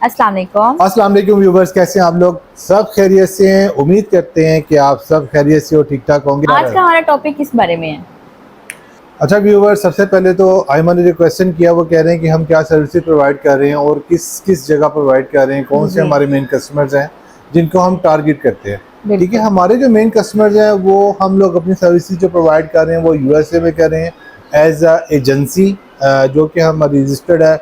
अस्सलाम वालेकुम व्यूवर्स, कैसे हैं आप लोग? सब खैरियत से हैं। उम्मीद करते हैं कि आप सब खैरियत से हो, ठीक ठाक होंगे। आज का हमारा टॉपिक किस बारे में है? अच्छा व्यूवर्स, सबसे पहले तो आयमा ने जो क्वेश्चन किया वो कह रहे हैं कि हम क्या सर्विसेज प्रोवाइड कर रहे हैं और किस किस जगह प्रोवाइड कर रहे हैं, कौन से जी। हमारे मेन कस्टमर्स हैं जिनको हम टारगेट करते हैं। ठीक है, बिल्कुल। हमारे जो मेन कस्टमर्स हैं वो हम लोग अपनी सर्विसेज जो प्रोवाइड कर रहे हैं वो यूएसए में कर रहे हैं एज अ एजेंसी, जो कि हम रजिस्टर्ड है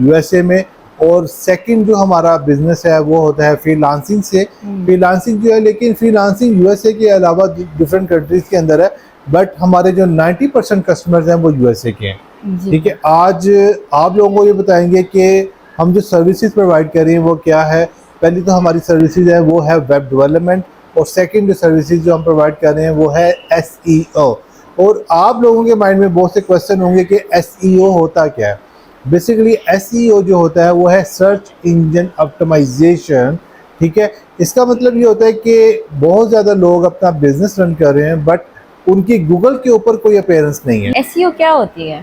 यूएसए में। और सेकंड जो हमारा बिजनेस है वो होता है फ्रीलांसिंग से। फ्रीलांसिंग जो है, लेकिन फ्रीलांसिंग यूएसए के अलावा डिफरेंट कंट्रीज के अंदर है, बट हमारे जो 90% कस्टमर्स हैं वो यूएसए के हैं। जी। ठीक है, आज आप लोगों को ये बताएंगे कि हम जो सर्विसेज प्रोवाइड कर रहे हैं वो क्या है। पहली तो हमारी सर्विसेज है वो है वेब डेवलपमेंट, और सेकंड जो सर्विसेज जो हम प्रोवाइड कर रहे हैं वो है एसईओ। और आप लोगों के माइंड में बहुत से क्वेश्चन होंगे कि एसईओ होता क्या है। बेसिकली एसईओ जो होता है वो है सर्च इंजन ऑप्टिमाइजेशन। ठीक है, इसका मतलब ये होता है कि बहुत ज़्यादा लोग अपना बिजनेस रन कर रहे हैं बट उनकी गूगल के ऊपर कोई अपीयरेंस नहीं है। एसईओ क्या होती है?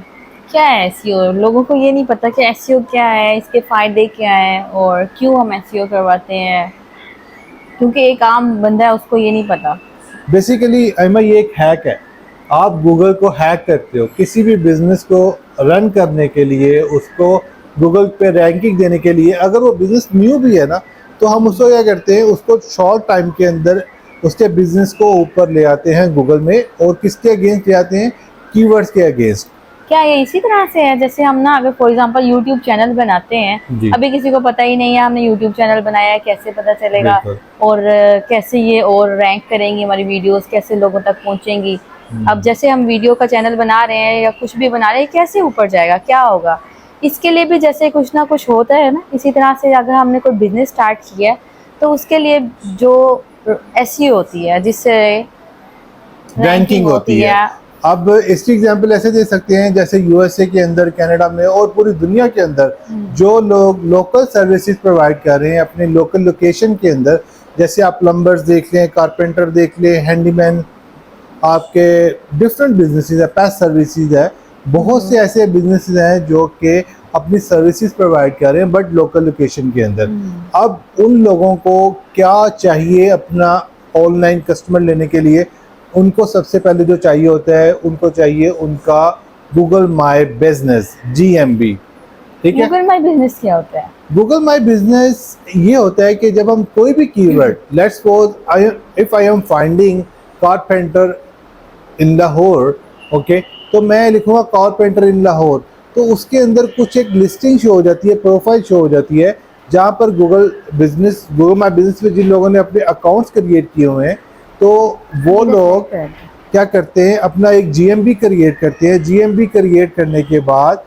क्या है एसईओ? लोगों को ये नहीं पता कि एसईओ क्या है, इसके फायदे क्या हैं और क्यों हम एसईओ करवाते हैं, क्योंकि एक आम बंदा है उसको ये नहीं पता। बेसिकली अमा ये एक हैक है। आप गूगल को हैक करते हो किसी भी बिजनेस को रन करने के लिए, उसको गूगल पे रैंकिंग देने के लिए। अगर वो बिजनेस न्यू भी है ना, तो हम उसको क्या करते हैं, उसको शॉर्ट टाइम के अंदर उसके बिजनेस को ऊपर ले आते हैं गूगल में। और किसके अगेंस्ट ले आते हैं? कीवर्ड्स के अगेंस्ट। क्या ये इसी तरह से है जैसे हम ना अगर फॉर एग्जांपल यूट्यूब चैनल बनाते हैं, जी। अभी किसी को पता ही नहीं है हमने यूट्यूब चैनल बनाया है, कैसे पता चलेगा? बिल्कुल। और कैसे ये और रैंक करेंगी हमारी वीडियोस, कैसे लोगों तक पहुंचेंगी? अब जैसे हम वीडियो का चैनल बना रहे हैं या कुछ भी बना रहे हैं, कैसे ऊपर जाएगा, क्या होगा? इसके लिए भी जैसे कुछ ना कुछ होता है ना, इसी तरह से अगर हमने कोई बिजनेस स्टार्ट किया है तो उसके लिए जो एसईओ होती है, जिससे रैंकिंग होती है। अब इसकी एग्जांपल ऐसे दे सकते हैं जैसे यूएसए के अंदर, कनाडा में और पूरी दुनिया के अंदर जो लोग लोकल सर्विसेज प्रोवाइड कर रहे हैं अपने लोकल लोकेशन के अंदर, जैसे आप प्लम्बर्स देख लें, कारपेंटर देख लें, हैंडीमैन, आपके डिफरेंट बिजनेसेस है, पेस्ट सर्विसेज है, बहुत से ऐसे बिजनेसेस हैं जो कि अपनी सर्विसेज प्रोवाइड कर रहे हैं बट लोकल लोकेशन के अंदर। अब उन लोगों को क्या चाहिए अपना ऑनलाइन कस्टमर लेने के लिए? उनको सबसे पहले जो चाहिए होता है, उनको चाहिए उनका गूगल माई बिजनेस, GMB। ठीक है, गूगल माई बिजनेस क्या होता है? गूगल माई बिजनेस ये होता है कि जब हम कोई भी keyword, let's suppose if I am finding carpenter in Lahore, okay, तो मैं लिखूंगा कारपेंटर इन लाहौर, तो उसके अंदर कुछ एक लिस्टिंग शो हो जाती है, प्रोफाइल शो हो जाती है, जहाँ पर गूगल माई बिजनेस में जिन लोगों ने अपने अकाउंट्स क्रिएट किए हुए हैं, तो वो लोग क्या करते हैं, अपना एक GMB क्रिएट करते हैं। GMB क्रिएट करने के बाद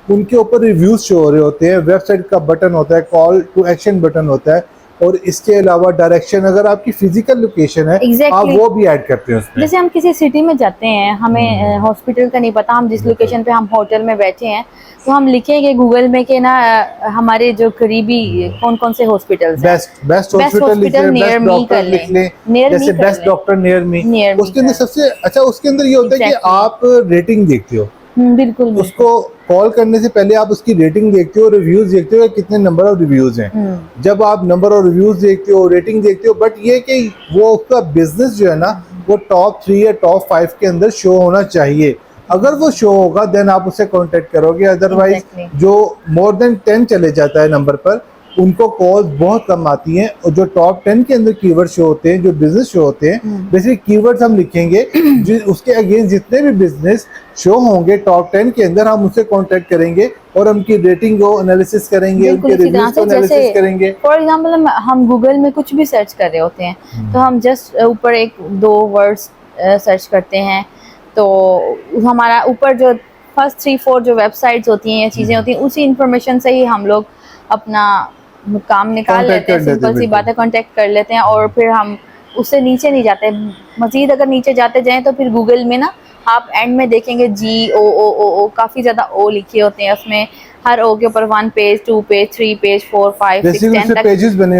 उनके ऊपर रिव्यूज शो हो रहे होते हैं, वेबसाइट का बटन होता है, कॉल टू एक्शन बटन होता है, और इसके अलावा डायरेक्शन, अगर आपकी फिजिकल लोकेशन है आप वो भी ऐड करते हैं उसमें। जैसे हम किसी सिटी में जाते हैं, हमें हॉस्पिटल का नहीं पता, हम जिस लोकेशन पे हम होटल में बैठे हैं, तो हम लिखेंगे गूगल में कि ना हमारे जो करीबी कौन कौन से हॉस्पिटल्स हैं, बेस्ट हॉस्पिटल लिख लें, बेस्ट डॉक्टर लिख लें, जैसे बेस्ट डॉक्टर नियर मी। उसके अंदर सबसे अच्छा, उसके अंदर ये होता है कि आप रेटिंग देखते हो। बिल्कुल। उसको कॉल करने से पहले आप उसकी रेटिंग देखते हो, रिव्यूज देखते हो, कितने नंबर ऑफ रिव्यूज हैं। जब आप नंबर ऑफ रिव्यूज देखते हो, रेटिंग देखते हो, बट ये कि वो उसका बिजनेस जो है ना वो टॉप 3 या टॉप 5 के अंदर शो होना चाहिए। अगर वो शो होगा देन आप उससे कांटेक्ट करोगे, अदरवाइज जो मोर देन 10 चले जाता है नंबर पर, उनको कॉल बहुत कम आती हैं। और जो टॉप 10 के अंदर कीवर्ड शो होते हैं, जो बिजनेस शो होते हैं, बेसिकली कीवर्ड्स हम लिखेंगे उसके अगेंस्ट जितने भी बिजनेस शो होंगे टॉप 10 के अंदर, हम उससे कांटेक्ट करेंगे और उनकी रेटिंग को एनालिसिस करेंगे, उनके रिव्यूज को एनालिसिस करेंगे। फॉर एग्जांपल हम गूगल में कुछ भी सर्च कर रहे होते हैं, तो हम जस्ट ऊपर एक दो वर्ड्स सर्च करते हैं, तो हमारा ऊपर जो फर्स्ट 3-4 जो वेबसाइट्स होती हैं या चीज़ें होती हैं, उसी इंफॉर्मेशन से ही हम लोग अपना काम निकाल लेते हैं, सिंपल सी बात है, कांटेक्ट कर लेते हैं। और फिर हम उससे नीचे नहीं जाते, मजीद अगर नीचे जाते जाएं तो फिर गूगल में ना आप एंड में देखेंगे GOOOO काफ़ी ज़्यादा ओ लिखे होते हैं उसमें, हर ओ के ऊपर 1 पेज, 2 पेज, 3 पेज, 4, 5, 6, 10 तक पेजेस बने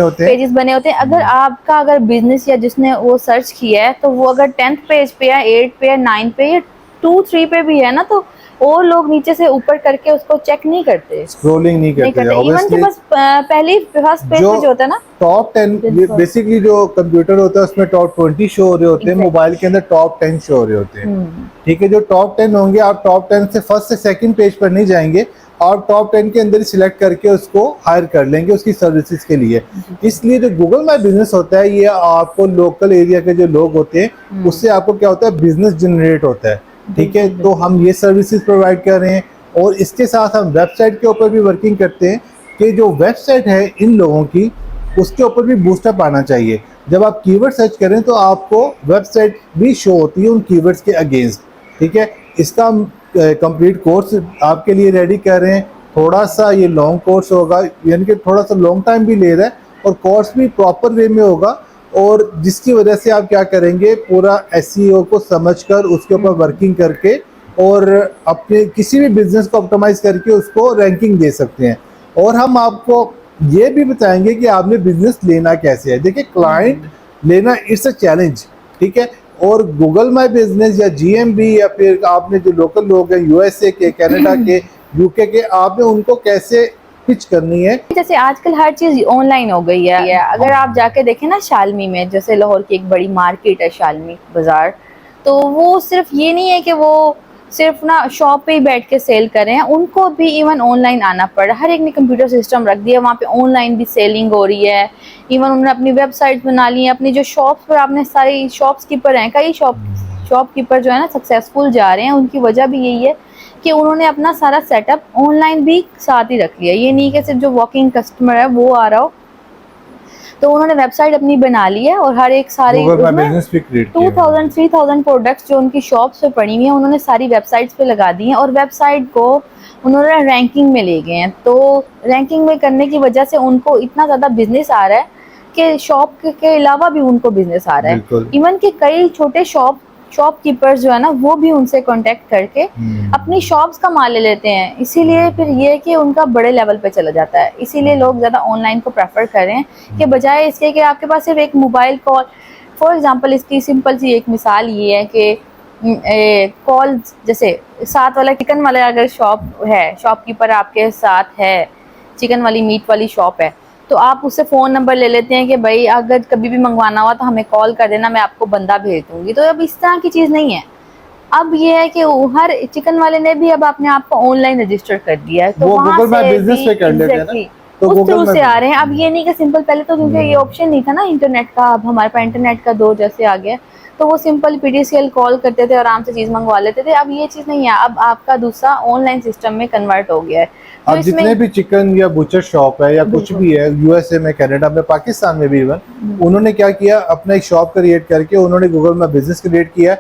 होते हैं। अगर आपका अगर बिजनेस या जिसने वो सर्च किया है, तो वो अगर 10th पेज पे या 8 पे या 9 पे या 2-3 पे भी है ना, तो और लोग नीचे से ऊपर करके उसको चेक नहीं करते, स्क्रोलिंग नहीं नहीं करते करते। इवन के obviously। बस पहले फर्स्ट पेज पे जो होता है ना, टॉप 10 बिल्कुल। बेसिकली जो कंप्यूटर होता है उसमें टॉप 20 शो हो रहे होते हैं, Exactly। मोबाइल के अंदर टॉप 10 शो हो रहे होते हैं। ठीक है, जो टॉप 10 होंगे, आप टॉप 10 से फर्स्ट से सेकंड पेज पर नहीं जाएंगे, आप टॉप 10 के अंदर ही सिलेक्ट करके उसको हायर कर लेंगे उसकी सर्विसेज के लिए। इसलिए जो गूगल माई बिजनेस होता है, ये आपको लोकल एरिया के जो लोग होते हैं उससे आपको क्या होता है, बिजनेस जनरेट होता है। ठीक है, तो हम ये सर्विसेज प्रोवाइड कर रहे हैं और इसके साथ हम वेबसाइट के ऊपर भी वर्किंग करते हैं कि जो वेबसाइट है इन लोगों की, उसके ऊपर भी बूस्टअप आना चाहिए। जब आप कीवर्ड सर्च करें तो आपको वेबसाइट भी शो होती है उन कीवर्ड्स के अगेंस्ट। ठीक है, इसका हम कंप्लीट कोर्स आपके लिए रेडी कर रहे हैं। थोड़ा सा ये लॉन्ग कोर्स होगा, यानी कि थोड़ा सा लॉन्ग टाइम भी ले रहा है और कोर्स भी प्रॉपर वे में होगा, और जिसकी वजह से आप क्या करेंगे, पूरा एसईओ को समझकर उसके ऊपर वर्किंग करके और अपने किसी भी बिजनेस को ऑप्टिमाइज करके उसको रैंकिंग दे सकते हैं। और हम आपको ये भी बताएंगे कि आपने बिजनेस लेना कैसे है। देखिए, क्लाइंट लेना इट्स अ चैलेंज। ठीक है, और गूगल माई बिजनेस या जीएमबी या फिर आपने जो लोकल लोग हैं यूएसए के, कनाडा के, यूके के, आपने उनको कैसे पिच करनी है। जैसे आजकल हर चीज ऑनलाइन हो गई है। अगर आप जाके देखें ना शालमी में, जैसे लाहौर की एक बड़ी मार्केट है शालमी बाजार, तो वो सिर्फ ये नहीं है कि वो सिर्फ ना शॉप पे ही बैठ के सेल कर रहे हैं, उनको भी इवन ऑनलाइन आना पड़ा। हर एक ने कंप्यूटर सिस्टम रख दिया, वहाँ पे ऑनलाइन भी सेलिंग हो रही है। इवन उन्होंने अपनी वेबसाइट बना ली है, अपनी जो शॉप्स पर आपने सारी शॉपकीपर हैं, कई शॉपकीपर जो है ना सक्सेसफुल जा रहे हैं, उनकी वजह भी यही है कि उन्होंने अपना सारा सेटअप ऑनलाइन भी साथ ही रख लिया। ये नहीं कि सिर्फ जो वॉकिंग कस्टमर है वो आ रहा हो, तो उन्होंने वेबसाइट अपनी बना ली है और हर एक सारे 2000-3000 प्रोडक्ट्स जो उनकी शॉप्स पे पड़ी हुई हैं उन्होंने सारी वेबसाइट्स पे लगा दी हैं और वेबसाइट को उन्होंने रैंकिंग में ले गए हैं। तो रैंकिंग में करने की वजह से उनको इतना ज़्यादा बिजनेस आ रहा है कि शॉप के अलावा भी उनको बिजनेस आ रहा है। इवन के कई छोटे शॉपकीपर्स जो है ना, वो भी उनसे कांटेक्ट करके अपनी शॉप्स का माल ले लेते हैं। इसीलिए फिर ये है कि उनका बड़े लेवल पे चला जाता है। इसीलिए लोग ज़्यादा ऑनलाइन को प्रेफर कर रहे हैं कि बजाय इसके कि आपके पास सिर्फ एक मोबाइल कॉल। फॉर एग्जांपल इसकी सिंपल सी एक मिसाल ये है कि कॉल, जैसे साथ वाला चिकन वाला अगर शॉप है, शॉपकीपर आपके साथ है, चिकन वाली मीट वाली शॉप है, तो आप उससे फ़ोन नंबर ले लेते हैं कि भाई अगर कभी भी मंगवाना हुआ तो हमें कॉल कर देना, मैं आपको बंदा भेज दूंगी। तो अब इस तरह की चीज़ नहीं है। अब ये है कि हर चिकन वाले ने भी अब अपने आप को ऑनलाइन रजिस्टर कर दिया है, तो वहाँ से बिजनेस पे कर लेते हैं ना, तो उस थ्रू से आ रहे हैं। अब ये नहीं कि सिंपल, पहले तो क्योंकि ये ऑप्शन नहीं था ना इंटरनेट का, अब हमारे पास इंटरनेट का दौर जैसे आ गया, तो वो सिंपल पीटीसीएल कॉल करते थे, आराम से चीज़ मंगवा लेते थे। अब ये चीज़ नहीं है, अब आपका दूसरा ऑनलाइन सिस्टम में कन्वर्ट हो गया है। अब जितने भी चिकन या बुचर शॉप है या कुछ भी है, यूएसए में, कनाडा में, पाकिस्तान में भी इवन, उन्होंने क्या किया, अपना एक शॉप क्रिएट करके उन्होंने गूगल में बिजनेस क्रिएट किया।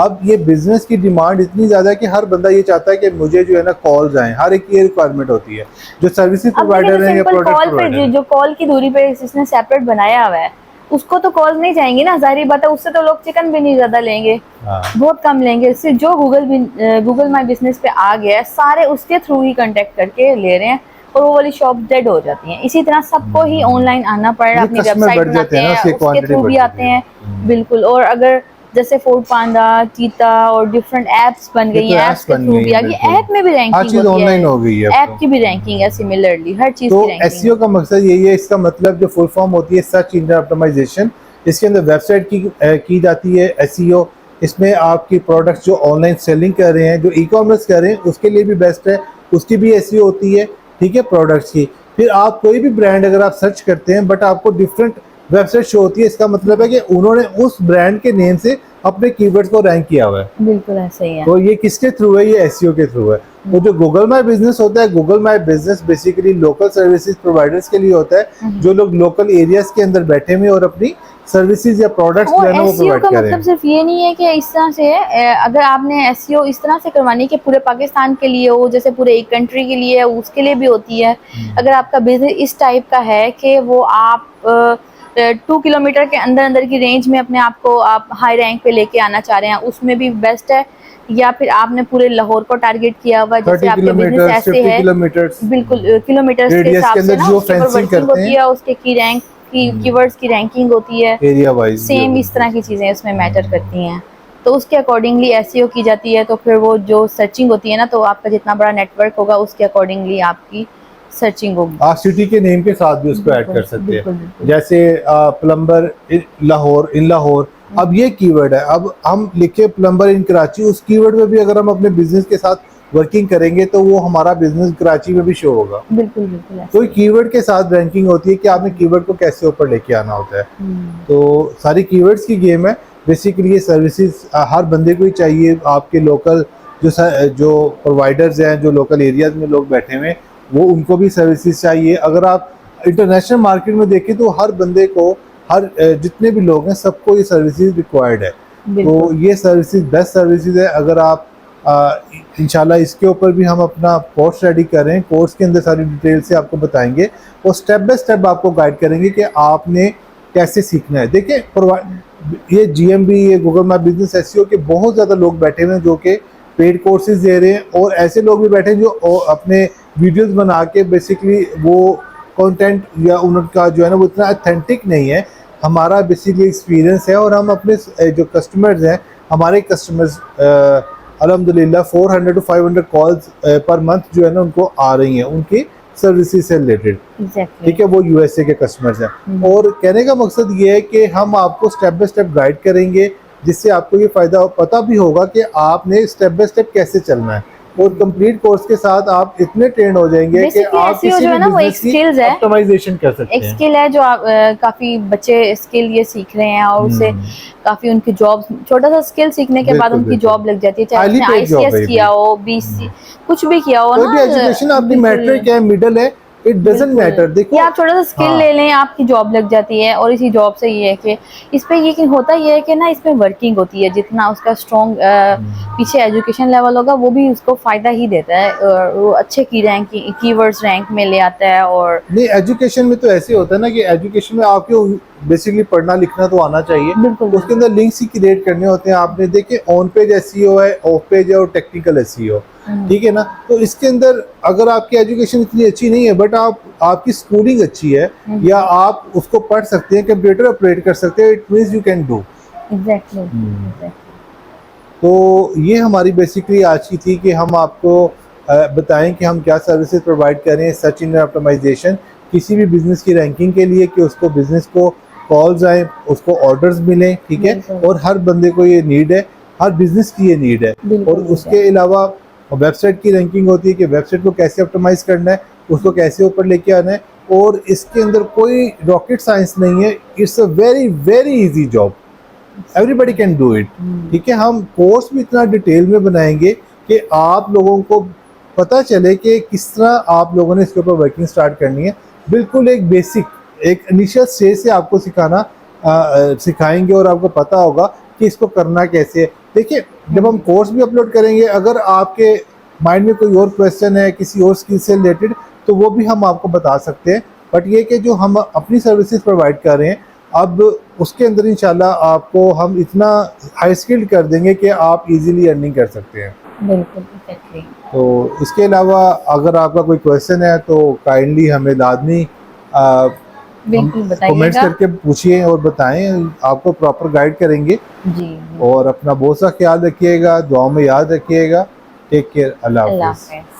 अब ये बिजनेस की डिमांड इतनी ज्यादा है कि हर बंदा ये चाहता है कि मुझे जो है ना कॉल्स आए, हर एक की रिक्वायरमेंट होती है। जो सर्विसेज प्रोवाइडर है या प्रोडक्ट प्रोवाइडर, जो कॉल की दूरी पे जिसने सेपरेट बनाया हुआ है, उसको तो कॉल नहीं जाएंगी ना, जाहिर बात है। उससे तो लोग चिकन भी नहीं ज्यादा लेंगे, बहुत कम लेंगे। इससे जो गूगल माई बिजनेस पे आ गया है, सारे उसके थ्रू ही कांटेक्ट करके ले रहे हैं और वो वाली शॉप डेड हो जाती हैं। इसी तरह सबको ही ऑनलाइन आना पड़ रहा है, अपनी वेबसाइट बनाते हैं, उसके थ्रू भी आते हैं। बिल्कुल। और अगर जैसे फूड पांडा, चीता और डिफरेंट एप्स बन गई हैं, एप्स के थ्रू भी आ गई, ऐप में भी रैंकिंग ऑनलाइन हो गई है, ऐप की भी रैंकिंग है, सिमिलरली हर चीज की रैंकिंग। एसईओ का मकसद यही है, इसका मतलब जो फुल फॉर्म होती है सर्च इंजन ऑप्टिमाइजेशन, इसके अंदर वेबसाइट की जाती है एसईओ। इसमें आपकी प्रोडक्ट्स जो ऑनलाइन सेलिंग कर रहे हैं, जो ई कॉमर्स कर रहे हैं, उसके लिए भी बेस्ट है, उसकी भी एसईओ होती है। ठीक है, प्रोडक्ट्स की। फिर आप कोई भी ब्रांड अगर आप सर्च करते हैं बट आपको डिफरेंट वेबसाइट शो होती है, इसका मतलब है कि उन्होंने उस ब्रांड के नेम से अपने कीवर्ड्स को रैंक किया हुआ है। बिल्कुल ऐसा ही है। तो ये किसके थ्रू है? ये एसईओ के थ्रू है। वो जो गूगल माई बिजनेस होता है, Google my business basically local services providers के लिए होता है, जो लोग लोकल एरियाज के अंदर बैठे हुए और अपनी सर्विसेज या प्रोडक्ट्स जो है ना वो प्रोवाइड कर रहे हैं। मतलब सिर्फ ये नहीं है कि इस तरह से अगर आपने एसईओ इस तरह से करवानी है कि पूरे पाकिस्तान के लिए हो, जैसे पूरे एक कंट्री के लिए है, उसके लिए भी होती है। अगर आपका बिजनेस इस टाइप का है कि वो आप 2 किलोमीटर के अंदर अंदर की रेंज में अपने आप को आप हाई रैंक पे लेके आना चाह रहे हैं, उसमें भी बेस्ट है। या फिर आपने पूरे लाहौर को टारगेट किया हुआ, जैसे आपके बिजनेस ऐसे है, बिल्कुल किलोमीटर के हिसाब से ना होती है, उसके की रैंक की कीवर्ड्स की रैंकिंग होती है, एरिया वाइज सेम इस तरह की चीजें उसमें मैटर करती हैं। तो उसके अकॉर्डिंगली एसईओ की जाती है। तो फिर वो जो सर्चिंग होती है ना, तो आपका जितना बड़ा नेटवर्क होगा उसके अकॉर्डिंगली आपकी सर्चिंग होगी। आप सिटी के नेम के साथ भी उसको ऐड बिल्कुल, कर सकते बिल्कुल, हैं, बिल्कुल। जैसे प्लम्बर लाहौर, इन लाहौर। अब ये कीवर्ड है, अब हम लिखे प्लम्बर इन कराची, उस कीवर्ड में भी अगर हम अपने बिजनेस के साथ वर्किंग करेंगे तो वो हमारा बिजनेस कराची में भी शो होगा। बिल्कुल, बिल्कुल ऐसे तो ही। कीवर्ड के साथ रैंकिंग होती है कि आपने कीवर्ड को कैसे ऊपर लेके आना होता है। तो सारी कीवर्ड्स की गेम है। बेसिकली ये सर्विसेज हर बंदे को ही चाहिए। आपके लोकल जो प्रोवाइडर्स हैं, जो लोकल एरियाज में लोग बैठे हुए हैं, वो उनको भी सर्विसेज चाहिए। अगर आप इंटरनेशनल मार्केट में देखें तो हर बंदे को, हर जितने भी लोग हैं, सबको ये सर्विसेज रिक्वायर्ड है। तो बिल्कुल। ये सर्विसेज बेस्ट सर्विसेज है। अगर आप इंशाल्लाह इसके ऊपर भी हम अपना कोर्स रेडी कर रहे हैं। कोर्स के अंदर सारी डिटेल से आपको बताएंगे और स्टेप बाय स्टेप आपको गाइड करेंगे कि आपने कैसे सीखना है। देखिए, ये जीएमबी, ये गूगल माई बिजनेस एसईओ के बहुत ज़्यादा लोग बैठे हुए हैं जो कि पेड कोर्सेज दे रहे हैं, और ऐसे लोग भी बैठे हैं जो अपने वीडियोस बना के बेसिकली वो कंटेंट या उनका जो है ना वो इतना ऑथेंटिक नहीं है। हमारा बेसिकली एक्सपीरियंस है, और हम अपने जो कस्टमर्स हैं, हमारे कस्टमर्स अल्हम्दुलिल्लाह 400 to 500 कॉल्स पर मंथ जो है ना उनको आ रही हैं उनकी सर्विसेज से रिलेटेड। एग्जैक्टली। ठीक है, वो यूएसए के कस्टमर्स हैं। और कहने का मकसद ये है कि हम आपको स्टेप बाय स्टेप गाइड करेंगे, जिससे आपको ये फ़ायदा पता भी होगा कि आपने स्टेप बाय स्टेप कैसे चलना है। और कंप्लीट कोर्स के साथ आप इतने ट्रेंड हो जाएंगे कि बेसिकली आप एसईओ किसी जो है भी ना वो एक बिजनेस की स्किल्स है, ऑप्टिमाइजेशन कर सकते एक हैं। स्किल है जो आप काफी बच्चे स्किल ये सीख रहे हैं, और उससे काफी उनकी जॉब, छोटा सा स्किल सीखने के बाद बिल्कुल, उनकी बिल्कुल। जॉब लग जाती है, चाहे हाईली उसने पेड जॉब है आईसीएस ये किया भी। हो, बीसी कुछ भी किया हो कोई ना। भी एजुकेशन आपकी बिल्कुल। मैट्रिक है, मिडल है, इट डजंट बिल्कुल। मैटर। देखो, ये आप छोटा सा स्किल हाँ, ले लें, आपकी जॉब लग जाती है। और इसी जॉब से ये है कि इस पे ये होता ये है कि ना इसमें वर्किंग होती है, जितना उसका स्ट्रॉन्ग पीछे एजुकेशन लेवल होगा वो भी उसको फायदा ही देता है, और वो अच्छे की रैंक, कीवर्ड्स रैंक में ले आता है। और नहीं, एजुकेशन में तो ऐसे होता है ना कि एजुकेशन में आपको बेसिकली पढ़ना लिखना तो आना चाहिए। बिल्कुल, उसके अंदर लिंक्स ही क्रिएट करने होते हैं। आपने देखे ऑन पेज एसईओ है, ऑफ पेज है, और टेक्निकल एसईओ। ठीक है ना। तो इसके अंदर अगर आपकी एजुकेशन इतनी अच्छी नहीं है, बट आपकी स्कूलिंग अच्छी है, या आप उसको पढ़ सकते हैं, कंप्यूटर ऑपरेट कर सकते हैं, it means you can do. Exactly. तो ये हमारी बेसिकली आज की थी कि हम आपको बताएं कि हम क्या सर्विसेज प्रोवाइड कर रहे हैं, सर्च इंजन ऑप्टिमाइजेशन, किसी भी बिजनेस की रैंकिंग के लिए, कि उसको बिजनेस को कॉल्स आए, उसको ऑर्डर्स मिलें। ठीक है, बिल्कुल। और हर बंदे को ये नीड है, हर बिजनेस की ये नीड है। बिल्कुल, और उसके अलावा वेबसाइट की रैंकिंग होती है कि वेबसाइट को कैसे ऑप्टिमाइज करना है, उसको कैसे ऊपर लेके आना है। और इसके अंदर कोई रॉकेट साइंस नहीं है, it's a very very easy job, everybody can do it. ठीक है, हम कोर्स भी इतना डिटेल में बनाएंगे कि आप लोगों को पता चले कि किस तरह आप लोगों ने इसके ऊपर वर्किंग स्टार्ट करनी है। बिल्कुल एक बेसिक, एक इनिशियल स्टेज से आपको सिखाएंगे, और आपको पता होगा कि इसको करना कैसे है। देखिए, जब हम कोर्स भी अपलोड करेंगे, अगर आपके माइंड में कोई और क्वेश्चन है किसी और स्किल से रिलेटेड, तो वो भी हम आपको बता सकते हैं। बट ये कि जो हम अपनी सर्विसेज प्रोवाइड कर रहे हैं, अब उसके अंदर इंशाल्लाह आपको हम इतना हाई स्किल्ड कर देंगे कि आप इजीली अर्निंग कर सकते हैं। बिल्कुल, एग्जैक्टली। तो इसके अलावा अगर आपका कोई क्वेश्चन है तो काइंडली हमें लाजमी बिल्कुल कमेंट्स बताइएगा। करके पूछिए और बताएं, आपको प्रॉपर गाइड करेंगे। जी। और अपना बहुत सा ख्याल रखिएगा, दुआ में याद रखिएगा। टेक केयर, अल्लाह अल्लाह हाफिज़। हाफ़िज़।